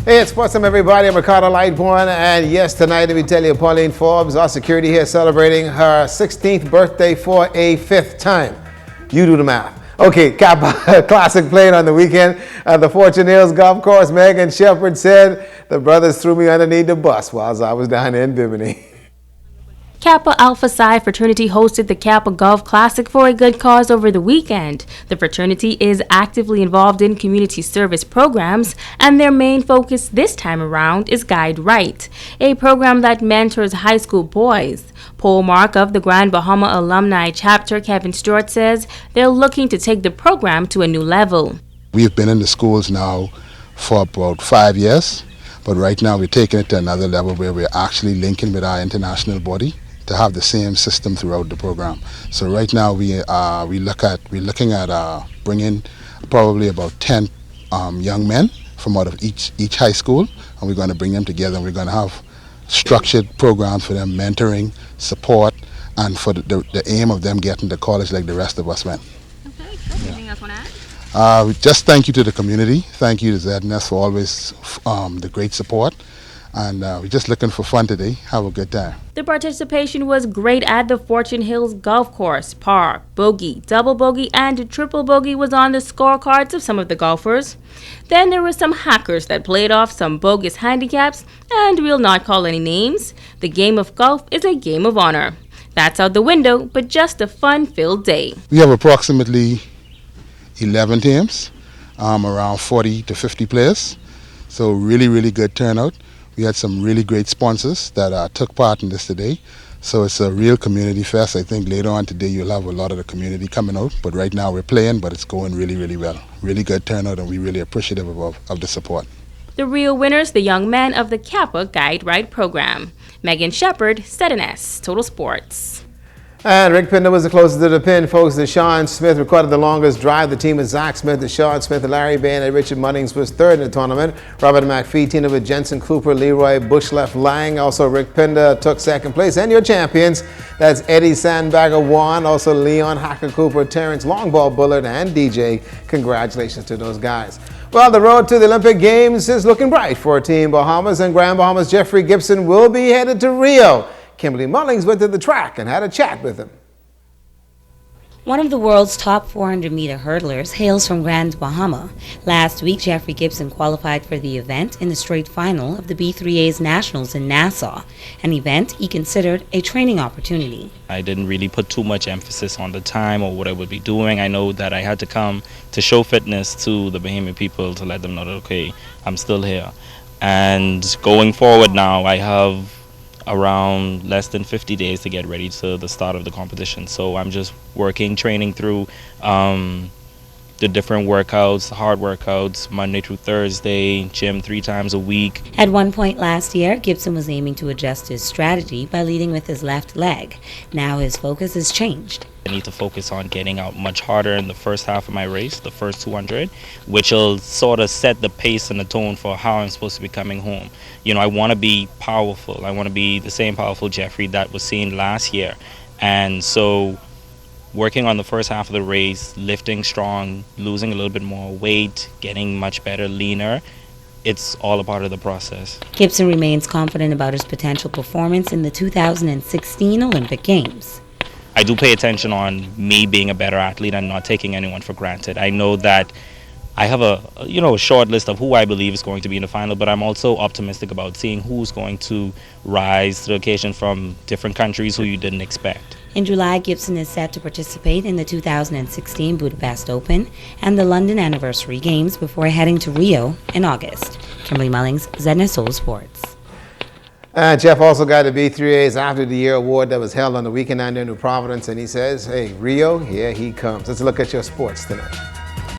Hey, it's Sports Time, everybody. I'm Ricardo Lightborn, and yes, tonight, let me tell you, Pauline Forbes, our security here, celebrating her 16th birthday for a fifth time. You do the math. Okay, Kappa Classic played on the weekend at the Fortune Hills Golf Course. Megan Shepherd said the brothers threw me underneath the bus while I was down there in Bimini. Kappa Alpha Psi fraternity hosted the Kappa Golf Classic for a good cause over the weekend. The fraternity is actively involved in community service programs, and their main focus this time around is Guide Right, a program that mentors high school boys. Paul Mark of the Grand Bahama Alumni Chapter, Kevin Stewart, says they're looking to take the program to a new level. We've been in the schools now for about 5 years, but right now we're taking it to another level where we're actually linking with our international body to have the same system throughout the program. So right now we're looking at bringing probably about 10 young men from out of each high school, and we're going to bring them together, and we're going to have structured programs for them, mentoring, support, and for the aim of them getting to college like the rest of us went. Okay, good. Anything else you want to add? Just thank you to the community. Thank you to ZNS for always the great support. And we're just looking for fun today. Have a good time. The participation was great at the Fortune Hills Golf Course. Par, bogey, double bogey, and triple bogey was on the scorecards of some of the golfers. Then there were some hackers that played off some bogus handicaps, and we'll not call any names. The game of golf is a game of honor. That's out the window, but just a fun-filled day. We have approximately 11 teams, around 40 to 50 players. So really, really good turnout. We had some really great sponsors that took part in this today. So it's a real community fest. I think later on today you'll have a lot of the community coming out. But right now we're playing, but it's going really, really well. Really good turnout, and we're really appreciative of the support. The real winners, the young men of the Kappa Guide Right program. Megan Shepherd, ZNS Total Sports. And Rick Pinder was the closest to the pin, folks. Deshaun Smith recorded the longest drive. The team with Zach Smith, Deshaun Smith, Larry Bain, and Richard Muddings was third in the tournament. Robert McPhee teamed with Jensen Cooper, Leroy Bushleft Lang. Also, Rick Pinder took second place. And your champions, that's Eddie Sandbagger won. Also, Leon Hacker Cooper, Terrence Longball Bullard, and DJ. Congratulations to those guys. Well, the road to the Olympic Games is looking bright for Team Bahamas, and Grand Bahamas' Jeffrey Gibson will be headed to Rio. Kimberly Mullings went to the track and had a chat with him. One of the world's top 400-meter hurdlers hails from Grand Bahama. Last week, Jeffrey Gibson qualified for the event in the straight final of the B3A's Nationals in Nassau, an event he considered a training opportunity. I didn't really put too much emphasis on the time or what I would be doing. I know that I had to come to show fitness to the Bahamian people to let them know that, okay, I'm still here. And going forward now, I have around less than 50 days to get ready to the start of the competition. So I'm just training through the different workouts, hard workouts, Monday through Thursday, gym 3 times a week. At one point last year, Gibson was aiming to adjust his strategy by leading with his left leg. Now his focus has changed. I need to focus on getting out much harder in the first half of my race, the first 200, which will sort of set the pace and the tone for how I'm supposed to be coming home. You know, I want to be powerful. I want to be the same powerful Jeffrey that was seen last year. And so working on the first half of the race, lifting strong, losing a little bit more weight, getting much better, leaner, it's all a part of the process. Gibson remains confident about his potential performance in the 2016 Olympic Games. I do pay attention on me being a better athlete and not taking anyone for granted. I know that I have a short list of who I believe is going to be in the final, but I'm also optimistic about seeing who's going to rise to the occasion from different countries who you didn't expect. In July, Gibson is set to participate in the 2016 Budapest Open and the London Anniversary Games before heading to Rio in August. Kimberly Mullings, ZNS Total Sports. Jeff also got a B3A's After the Year award that was held on the weekend down there in New Providence, and he says, hey, Rio, here he comes. Let's look at your sports tonight.